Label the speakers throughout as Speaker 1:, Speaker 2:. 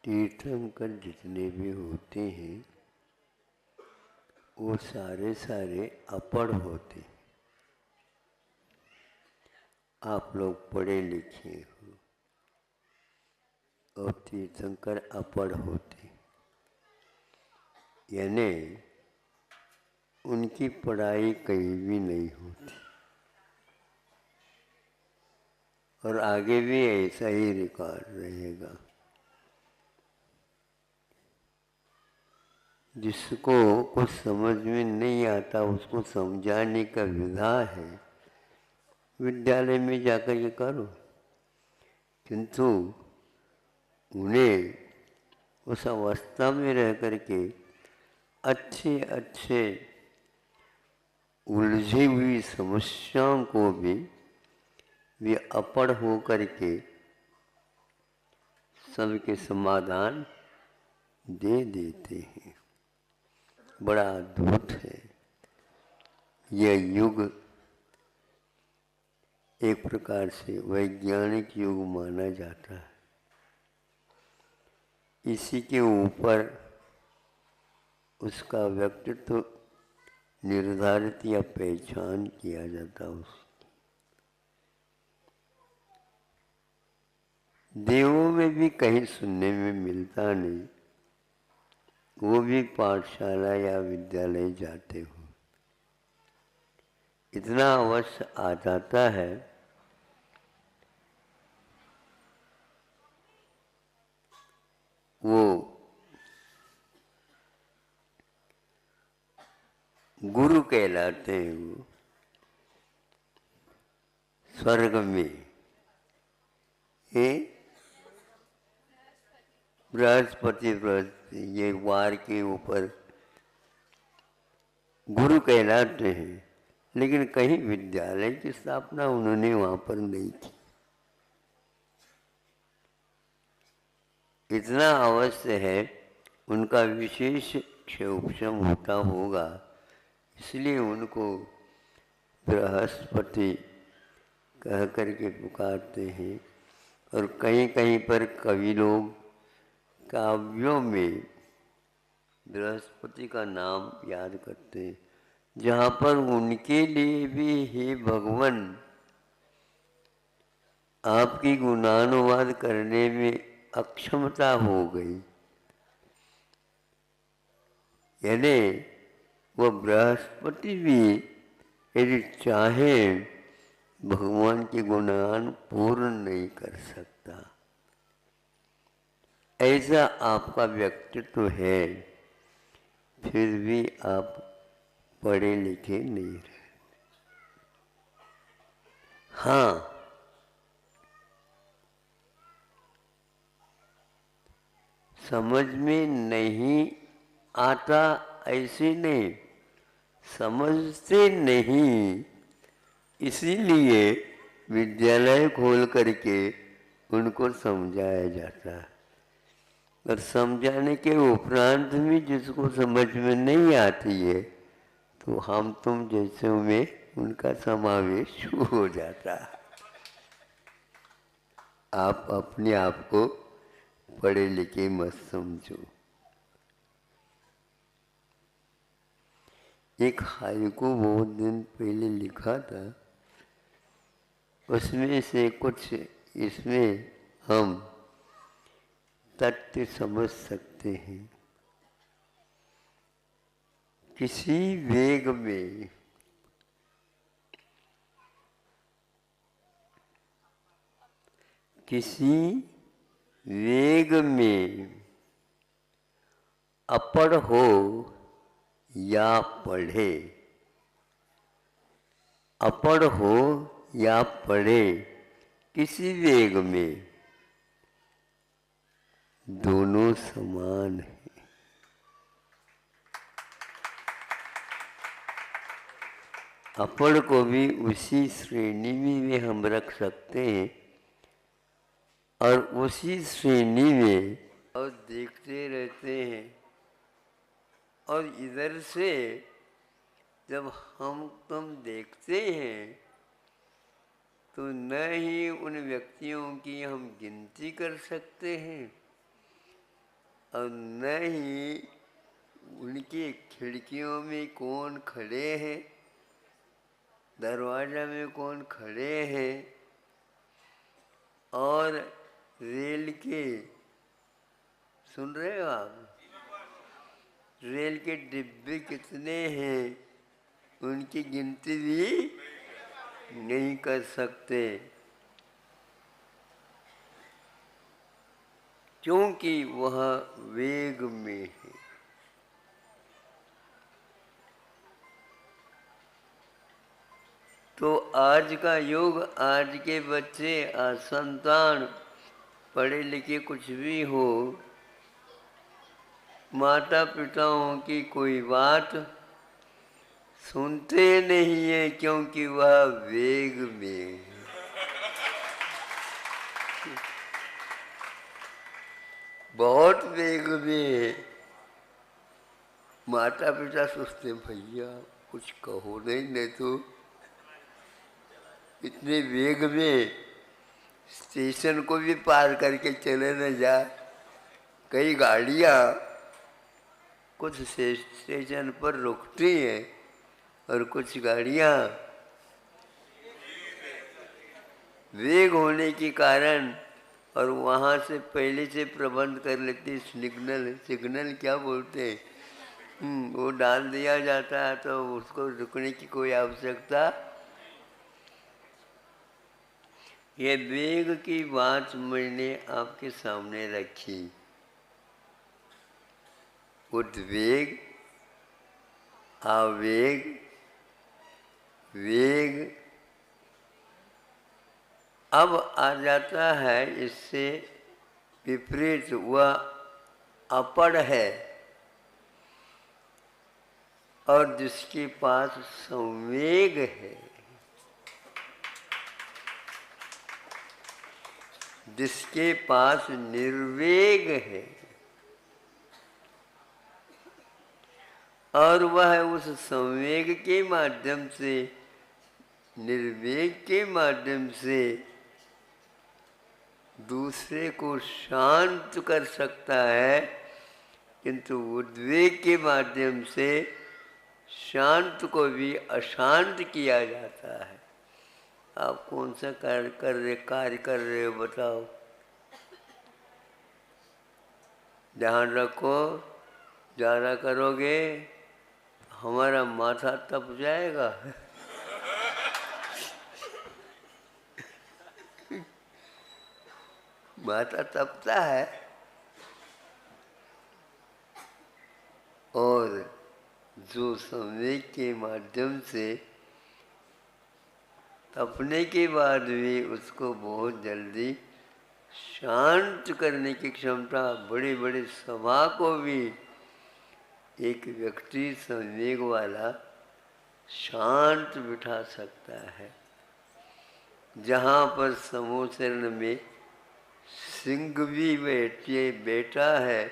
Speaker 1: तीर्थंकर जितने भी होते हैं वो सारे सारे अपढ़ होते हैं। आप लोग पढ़े लिखे हो और तीर्थंकर अपढ़ होते, यानी उनकी पढ़ाई कहीं भी नहीं होती और आगे भी ऐसा ही रिकॉर्ड रहेगा। जिसको कुछ समझ में नहीं आता उसको समझाने का विधा है विद्यालय में जाकर के करो, किंतु उन्हें उस अवस्था में रह करके अच्छे अच्छे उलझी हुई समस्याओं को भी वे अपढ़ हो करके सबके समाधान दे देते हैं। बड़ा अद्भुत है यह युग। एक प्रकार से वैज्ञानिक युग माना जाता है। इसी के ऊपर उसका व्यक्तित्व निर्धारित या पहचान किया जाता है। उसकी देवों में भी कहीं सुनने में मिलता नहीं, वो भी पाठशाला या विद्यालय जाते हो। इतना अवश्य आ जाता है वो गुरु कहलाते हैं। वो स्वर्ग में बृहस्पति ये वार के ऊपर गुरु कहलाते हैं, लेकिन कहीं विद्यालय की स्थापना उन्होंने वहां पर नहीं की। इतना अवश्य है उनका विशेष क्षोभशम होता होगा, इसलिए उनको बृहस्पति कह करके पुकारते हैं। और कहीं कहीं पर कवि लोग काव्यों में बृहस्पति का नाम याद करते हैं, जहाँ पर उनके लिए भी हे भगवान आपकी गुणानुवाद करने में अक्षमता हो गई, यानी वो बृहस्पति भी यदि चाहे भगवान के गुणगान पूर्ण नहीं कर सकता। ऐसा आपका व्यक्तित्व है, फिर भी आप पढ़े लिखे नहीं रहे। हाँ, समझ में नहीं आता ऐसे नहीं, समझते नहीं, इसीलिए विद्यालय खोल करके उनको समझाया जाता है। और समझाने के उपरांत भी जिसको समझ में नहीं आती है तो हम तुम जैसे में उनका समावेश हो जाता है। आप अपने आप को पढ़े लिखे मत समझो। एक हाइकू बहुत दिन पहले लिखा था, उसमें से कुछ इसमें हम तथ्य समझ सकते हैं। किसी वेग में अपढ़ हो या पढ़े, अपढ़ हो या पढ़े, किसी वेग में दोनों समान है। अपढ़ को भी उसी श्रेणी में हम रख सकते हैं और उसी श्रेणी में और देखते रहते हैं। और इधर से जब हम तुम देखते हैं तो न ही उन व्यक्तियों की हम गिनती कर सकते हैं और न ही उनकी खिड़कियों में कौन खड़े हैं, दरवाजा में कौन खड़े हैं, और रेल के, सुन रहे हो आप, रेल के डिब्बे कितने हैं उनकी गिनती भी नहीं कर सकते, क्योंकि वह वेग में है। तो आज का युग, आज के बच्चे, आज संतान, पढ़े लिखे कुछ भी हो, माता पिताओं की कोई बात सुनते नहीं है, क्योंकि वह वेग में है। बहुत वेग में। माता पिता सोचते भैया कुछ कहो नहीं तो इतने वेग में स्टेशन को भी पार करके चले न जा। कई गाड़ियाँ कुछ स्टेशन पर रुकती हैं और कुछ गाड़ियाँ वेग होने के कारण और वहाँ से पहले से प्रबंध कर लेती, सिग्नल क्या बोलते हैं, वो डाल दिया जाता है, तो उसको रुकने की कोई आवश्यकता। ये वेग की बात मैंने आपके सामने रखी। उद्वेग, आवेग, वेग, अब आ जाता है इससे विपरीत, वह अपड़ है और जिसके पास संवेग है, जिसके पास निर्वेग है, और वह उस संवेग के माध्यम से, निर्वेग के माध्यम से दूसरे को शांत कर सकता है, किंतु उद्वेग के माध्यम से शांत को भी अशांत किया जाता है। आप कौन सा कार्य कर रहे हो बताओ? ध्यान रखो, ज़्यादा करोगे हमारा माथा तप जाएगा। माथा तपता है, और जो संवेग के माध्यम से तपने के बाद भी उसको बहुत जल्दी शांत करने की क्षमता, बड़ी बड़ी सभा को भी एक व्यक्ति संवेग वाला शांत बिठा सकता है। जहाँ पर समूह शरण में सिंह भी बैठा है,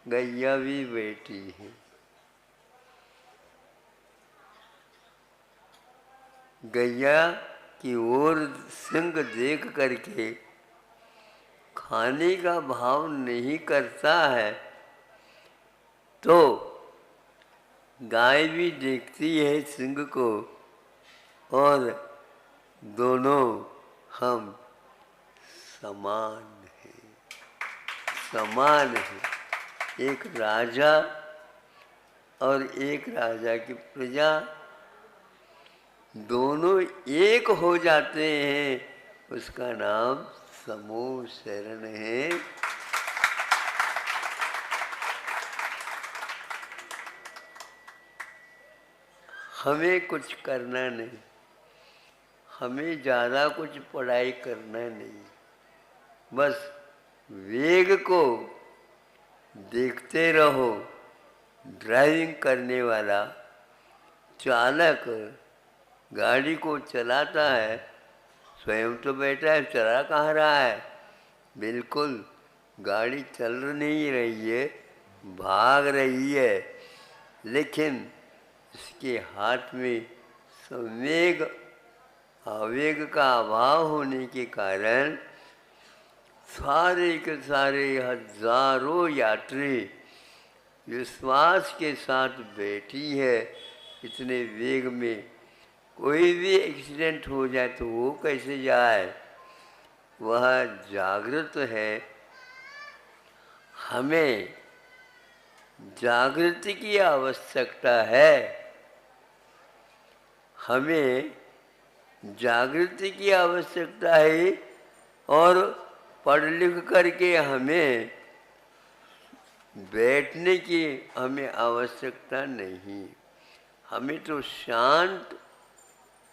Speaker 1: गैया भी बैठी है। गैया की ओर सिंह देख करके खाने का भाव नहीं करता है, तो गाय भी देखती है सिंह को, और दोनों हम समान हैं, समान हैं। एक राजा और एक राजा की प्रजा दोनों एक हो जाते हैं, उसका नाम समूह शरण है। हमें कुछ करना नहीं, हमें ज़्यादा कुछ पढ़ाई करना नहीं, बस वेग को देखते रहो। ड्राइविंग करने वाला चालक गाड़ी को चलाता है, स्वयं तो बैठा है, चला कहाँ रहा है? बिल्कुल गाड़ी चल नहीं रही है, भाग रही है, लेकिन इसके हाथ में संवेग, आवेग का अभाव होने के कारण सारे के सारे हजारों यात्री विश्वास के साथ बैठी है। इतने वेग में कोई भी एक्सीडेंट हो जाए तो वो कैसे जाए? वह जागृत है। हमें जागृति की आवश्यकता है। हमें जागृति की आवश्यकता है और पढ़ लिख करके हमें बैठने की हमें आवश्यकता नहीं। हमें तो शांत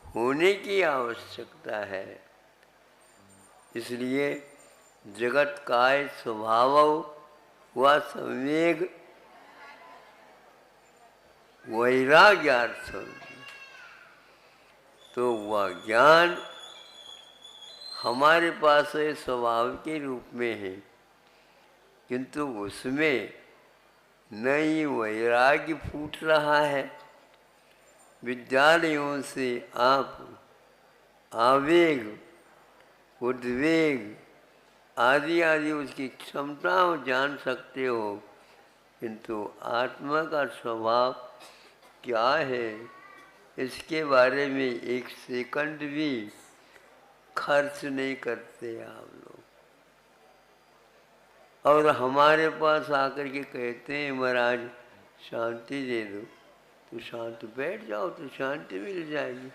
Speaker 1: होने की आवश्यकता है। इसलिए जगत काय स्वभाव व संवेग वैराग्यार्थ, तो वह ज्ञान हमारे पास है, स्वभाव के रूप में है, किंतु उसमें नई वैराग्य फूट रहा है। विद्यालयों से आप आवेग, उद्वेग आदि आदि उसकी क्षमताओं जान सकते हो, किंतु आत्मा का स्वभाव क्या है इसके बारे में एक सेकंड भी खर्च नहीं करते आप लोग। और हमारे पास आकर के कहते हैं महाराज शांति दे दो, तो शांत बैठ जाओ तो शांति मिल जाएगी।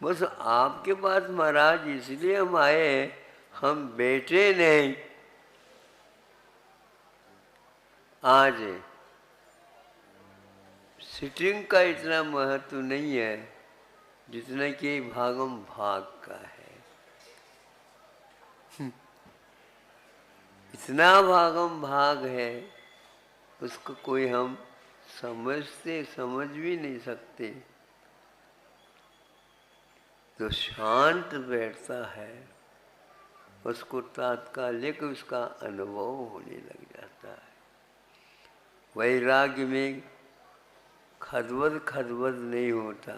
Speaker 1: बस आपके पास महाराज इसलिए हम आए, हम बैठे नहीं। आज सिटिंग का इतना महत्व नहीं है जितना कि भागम भाग का है। इतना भागम भाग है उसको कोई हम समझ भी नहीं सकते। जो शांत बैठता है उसको तात्कालिक उसका अनुभव होने लग जाता है। वैराग्य में खदबद नहीं होता।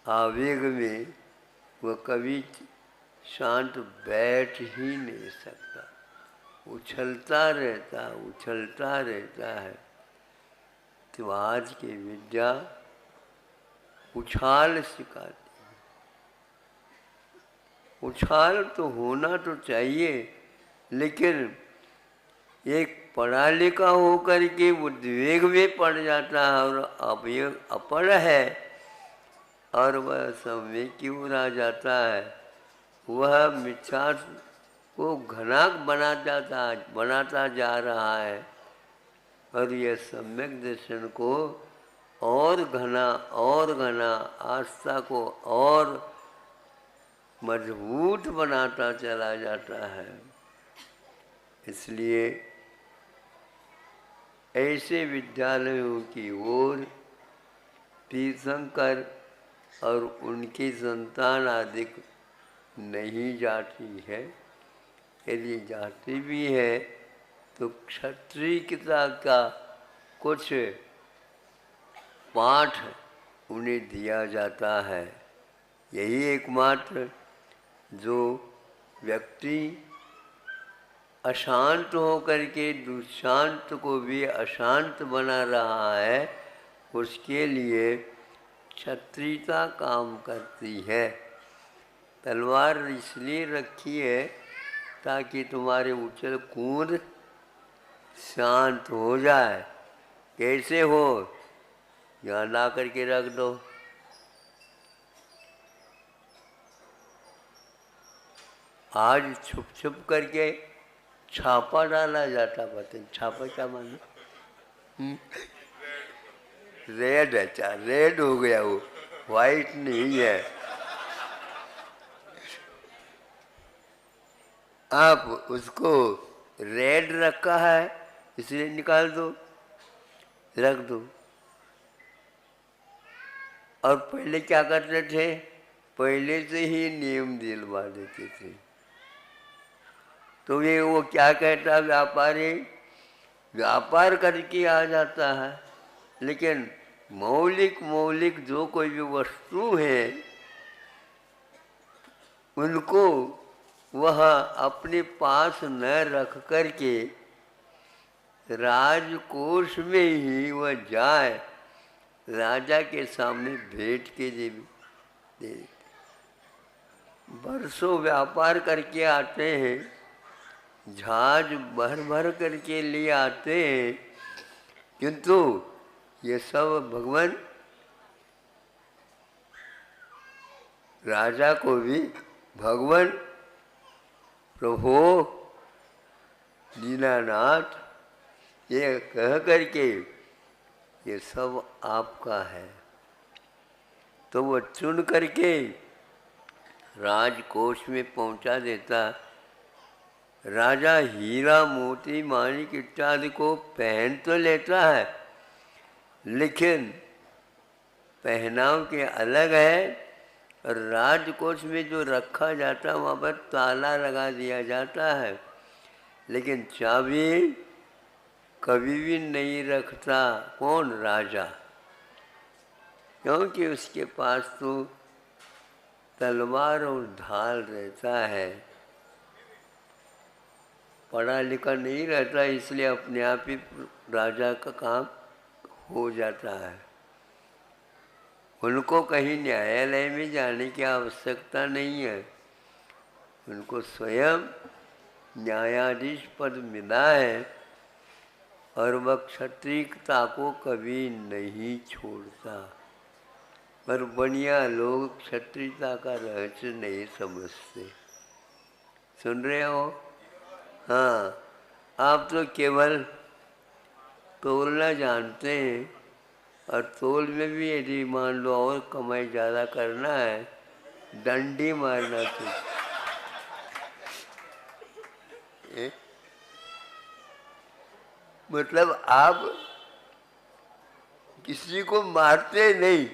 Speaker 1: आवेग में वह कभी शांत बैठ ही नहीं सकता, उछलता रहता है। तो आज की विद्या उछाल सिखाती है। उछाल तो होना तो चाहिए, लेकिन एक पढ़ा लिखा होकर के उद्वेग में पड़ जाता है और अपढ़ है और वह संवेग की ओर आ जाता है। वह मिथ्या को घना बनाता जा रहा है और यह सम्यक दर्शन को और घना आस्था को और मजबूत बनाता चला जाता है। इसलिए ऐसे विद्यालयों की ओर तीर्थंकर और उनकी संतान आदि नहीं जाती है। यदि जाती भी है तो क्षत्रियता का कुछ पाठ उन्हें दिया जाता है। यही एकमात्र जो व्यक्ति अशांत होकर के दुशांत को भी अशांत बना रहा है, उसके लिए क्षत्रियता काम करती है। तलवार इसलिए रखी है ताकि तुम्हारे उछल कूद शांत हो जाए। कैसे हो? यहाँ ला करके रख दो। आज छुप छुप करके छापा डाला जाता। पता छापा क्या मानो? रेड। अच्छा, रेड हो गया, वो वाइट नहीं है। आप उसको रेड रखा है इसलिए निकाल दो, रख दो। और पहले क्या करते थे? पहले से ही नियम दिलवा देते थे। तो ये वो क्या कहता, व्यापारी व्यापार करके आ जाता है, लेकिन मौलिक जो कोई भी वस्तु है उनको वह अपने पास न रख करके राजकोष में ही वह जाए राजा के सामने भेंट के दे। बरसों व्यापार करके आते हैं, जहाज भर भर करके लिए आते हैं, किंतु ये सब भगवान राजा को भी भगवान प्रभु दीनानाथ ये कह करके ये सब आपका है, तो वो चुन करके राजकोष में पहुंचा देता। राजा हीरा मोती माणिक इत्यादि को पहन तो लेता है, लेकिन पहनाव के अलग है, और राजकोष में जो रखा जाता है वहाँ पर ताला लगा दिया जाता है, लेकिन चाबी कभी भी नहीं रखता कौन? राजा, क्योंकि उसके पास तो तलवार और ढाल रहता है, पढ़ा लिखा नहीं रहता, इसलिए अपने आप ही राजा का काम हो जाता है। उनको कहीं न्यायालय में जाने की आवश्यकता नहीं है, उनको स्वयं न्यायाधीश पद मिला है, और वह क्षत्रियता को कभी नहीं छोड़ता। पर बढ़िया लोग क्षत्रियता का रहस्य नहीं समझते। सुन रहे हो? हाँ, आप तो केवल तोलना जानते हैं, और तोल में भी यदि मान लो और कमाई ज़्यादा करना है, डंडी मारना चाहिए। मतलब आप किसी को मारते नहीं,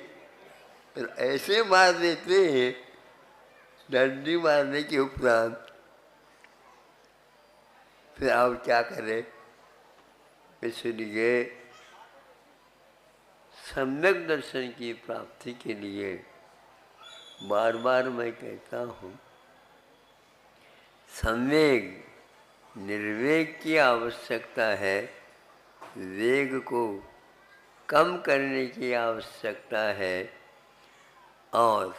Speaker 1: तो ऐसे मार देते हैं डंडी मारने के उपरांत, फिर आप क्या करें? इसलिए सम्यक दर्शन की प्राप्ति के लिए बार बार मैं कहता हूँ, सम्यक निर्वेग की आवश्यकता है, वेग को कम करने की आवश्यकता है, और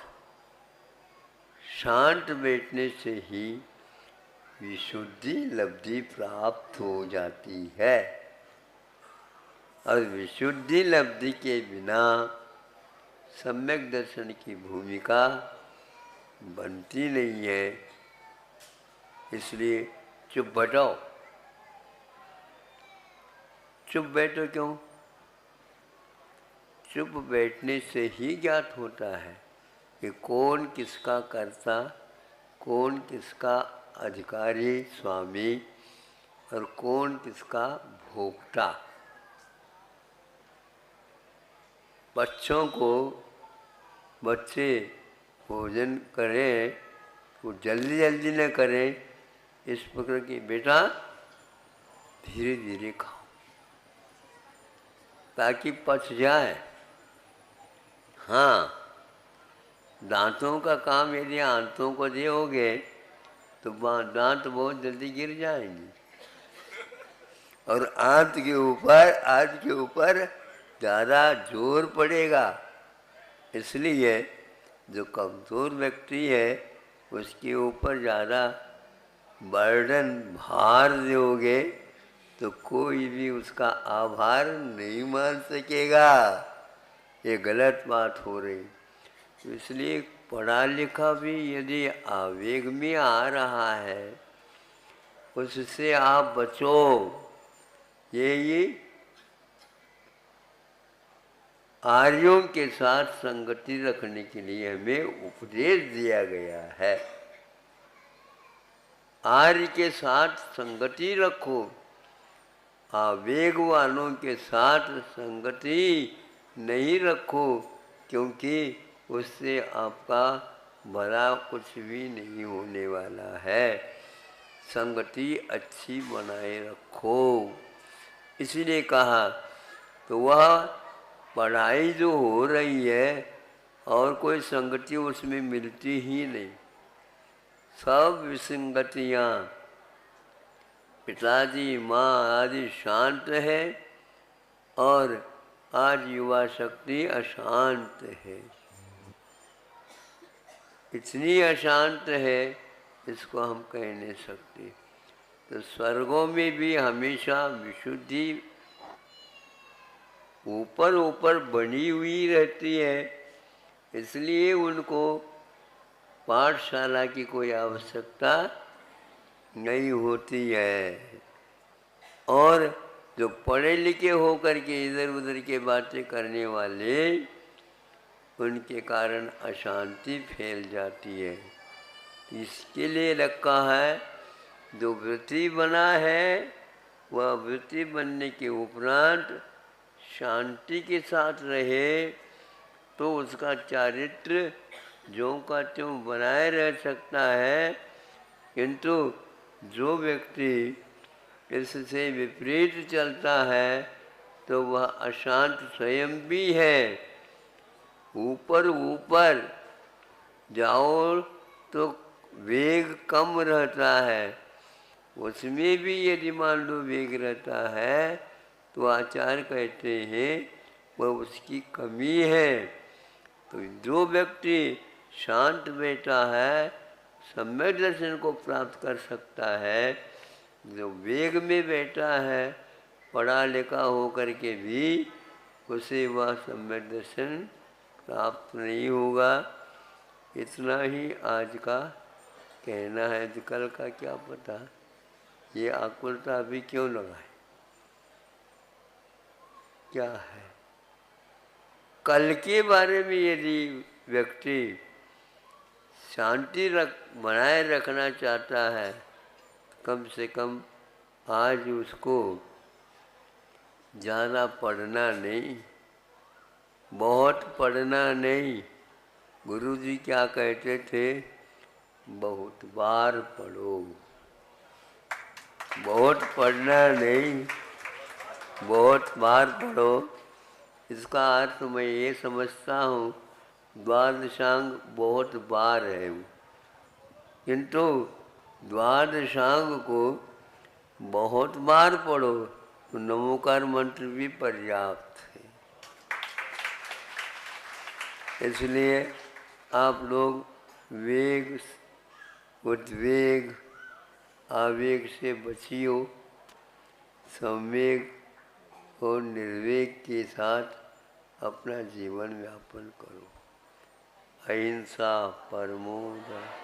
Speaker 1: शांत बैठने से ही विशुद्धि लब्धि प्राप्त हो जाती है। और विशुद्धि लब्धि के बिना सम्यक दर्शन की भूमिका बनती नहीं है। इसलिए चुप बैठो। चुप बैठो क्यों? चुप बैठने से ही ज्ञात होता है कि कौन किसका कर्ता, कौन किसका अधिकारी स्वामी, और कौन किसका भोक्ता। बच्चों को बच्चे भोजन करें तो जल्दी जल्दी न करें, इस प्रकार की बेटा धीरे धीरे खाओ ताकि पच जाए। हाँ, दांतों का काम यदि आंतों को दोगे तो दांत बहुत जल्दी गिर जाएंगे, और आंत के ऊपर ज़्यादा जोर पड़ेगा। इसलिए जो कमज़ोर व्यक्ति है उसके ऊपर ज़्यादा बर्डन भार दोगे तो कोई भी उसका आभार नहीं मान सकेगा। ये गलत बात हो रही। तो इसलिए पढ़ा लिखा भी यदि आवेग में आ रहा है उससे आप बचो। ये आर्यों के साथ संगति रखने के लिए हमें उपदेश दिया गया है। आर्य के साथ संगति रखो, आवेग वालों के साथ संगति नहीं रखो, क्योंकि उससे आपका भला कुछ भी नहीं होने वाला है। संगति अच्छी बनाए रखो। इसीलिए कहा तो वह पढ़ाई जो हो रही है और कोई संगति उसमें मिलती ही नहीं। सब विसंगतियाँ, पिताजी माँ आदि शांत है और आज युवा शक्ति अशांत है। इतनी अशांत है इसको हम कह नहीं सकते। तो स्वर्गों में भी हमेशा विशुद्धि ऊपर ऊपर बनी हुई रहती है, इसलिए उनको पाठशाला की कोई आवश्यकता नहीं होती है। और जो पढ़े लिखे होकर के इधर उधर के बातें करने वाले, उनके कारण अशांति फैल जाती है। इसके लिए रखा है, जो वृत्ति बना है वह वृत्ति बनने के उपरांत शांति के साथ रहे तो उसका चारित्र ज्यों का त्यों बनाए रह सकता है। किंतु जो व्यक्ति इससे विपरीत चलता है तो वह अशांत स्वयं भी है। ऊपर ऊपर जाओ तो वेग कम रहता है, उसमें भी यदि मान लो वेग रहता है तो आचार्य कहते हैं वह उसकी कमी है। तो जो व्यक्ति शांत बैठा है सम्यक दर्शन को प्राप्त कर सकता है। जो वेग में बैठा है पढ़ा लिखा होकर के भी उसे वह सम्यक दर्शन प्राप्त नहीं होगा। इतना ही आज का कहना है। कल का क्या पता, ये आकुलता अभी क्यों लगा है, क्या है। कल के बारे में यदि व्यक्ति शांति बनाए रखना चाहता है, कम से कम आज उसको ज़्यादा पढ़ना नहीं, बहुत पढ़ना नहीं। गुरुजी क्या कहते थे, बहुत बार पढ़ो। बहुत पढ़ना नहीं, बहुत बार पढ़ो। इसका अर्थ मैं ये समझता हूँ, द्वादशांग बहुत बार है, किंतु द्वादशांग को बहुत बार पढ़ो तो नमोकार मंत्र भी पर्याप्त है। इसलिए आप लोग वेग, उद्वेग, आवेग से बचियो, संवेग और निर्वेग के साथ अपना जीवन यापन करो। अहिंसा परमो धर्मः।